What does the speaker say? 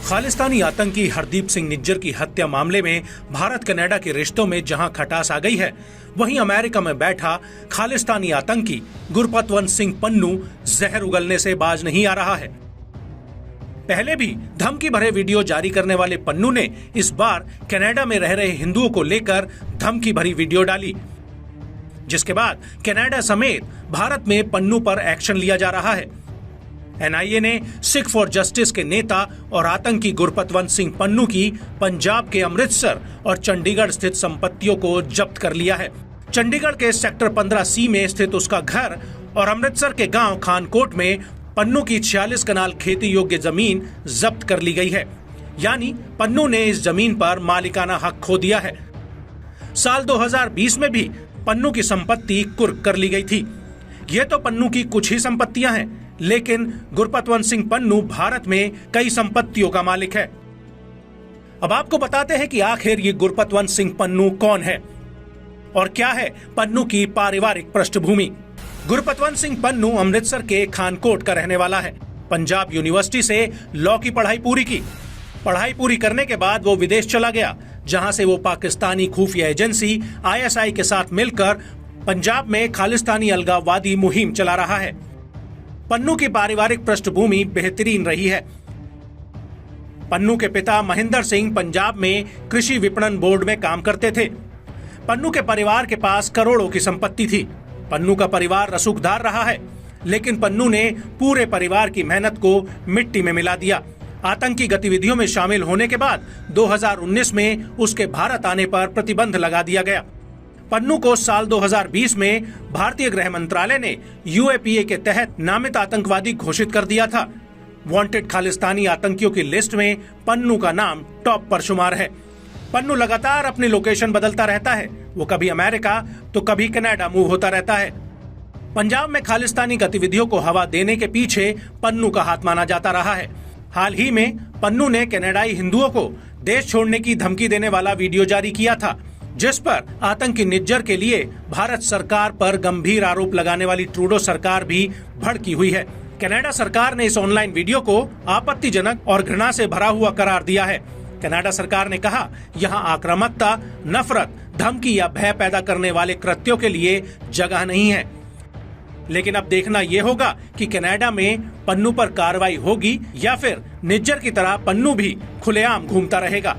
खालिस्तानी आतंकी हरदीप सिंह निज्जर की हत्या मामले में भारत कनाडा के रिश्तों में जहां खटास आ गई है, वहीं अमेरिका में बैठा खालिस्तानी आतंकी गुरपतवंत सिंह पन्नू जहर उगलने से बाज नहीं आ रहा है। पहले भी धमकी भरे वीडियो जारी करने वाले पन्नू ने इस बार कनाडा में रह रहे हिंदुओं को लेकर धमकी भरी वीडियो डाली, जिसके बाद कनाडा समेत भारत में पन्नू पर एक्शन लिया जा रहा है। एनआईए ने सिख फॉर जस्टिस के नेता और आतंकी गुरपतवंत सिंह पन्नू की पंजाब के अमृतसर और चंडीगढ़ स्थित संपत्तियों को जब्त कर लिया है। चंडीगढ़ के सेक्टर 15C में स्थित उसका घर और अमृतसर के गांव खानकोट में पन्नू की 46 कनाल खेती योग्य जमीन जब्त कर ली गई है। यानी पन्नू ने इस जमीन पर मालिकाना हक खो दिया है। साल 2020 में भी पन्नू की संपत्ति कुर्क कर ली गई थी। ये तो पन्नू की कुछ ही संपत्तियां हैं, लेकिन गुरपतवंत सिंह पन्नू भारत में कई संपत्तियों का मालिक है। अब आपको बताते हैं कि आखिर ये गुरपतवंत सिंह पन्नू कौन है और क्या है पन्नू की पारिवारिक पृष्ठभूमि। गुरपतवंत सिंह पन्नू अमृतसर के खानकोट का रहने वाला है। पंजाब यूनिवर्सिटी से लॉ की पढ़ाई पूरी की। पढ़ाई पूरी करने के बाद वो विदेश चला गया, जहां से वो पाकिस्तानी खुफिया एजेंसी ISI के साथ मिलकर पंजाब में खालिस्तानी अलगाववादी मुहिम चला रहा है। पन्नू की पारिवारिक पृष्ठभूमि बेहतरीन रही है। पन्नू के पिता महेंद्र सिंह पंजाब में कृषि विपणन बोर्ड में काम करते थे। पन्नू के परिवार के पास करोड़ों की संपत्ति थी। पन्नू का परिवार रसूखदार रहा है, लेकिन पन्नू ने पूरे परिवार की मेहनत को मिट्टी में मिला दिया। आतंकी गतिविधियों में शामिल होने के बाद 2019 में उसके भारत आने पर प्रतिबंध लगा दिया गया। पन्नू को साल 2020 में भारतीय गृह मंत्रालय ने UAPA के तहत नामित आतंकवादी घोषित कर दिया था। वांटेड खालिस्तानी आतंकियों की लिस्ट में पन्नू का नाम टॉप पर शुमार है। पन्नू लगातार अपनी लोकेशन बदलता रहता है। वो कभी अमेरिका तो कभी कनाडा मूव होता रहता है। पंजाब में खालिस्तानी गतिविधियों को हवा देने के पीछे पन्नू का हाथ माना जाता रहा है। हाल ही में पन्नू ने कनाडाई हिंदुओं को देश छोड़ने की धमकी देने वाला वीडियो जारी किया था, जिस पर आतंकी निज्जर के लिए भारत सरकार पर गंभीर आरोप लगाने वाली ट्रूडो सरकार भी भड़की हुई है। कनाडा सरकार ने इस ऑनलाइन वीडियो को आपत्तिजनक और घृणा से भरा हुआ करार दिया है। कनाडा सरकार ने कहा, यहाँ आक्रामकता, नफरत, धमकी या भय पैदा करने वाले कृत्यों के लिए जगह नहीं है। लेकिन अब देखना यह होगा कि कनाडा में पन्नू पर कार्रवाई होगी या फिर निज्जर की तरह पन्नू भी खुलेआम घूमता रहेगा।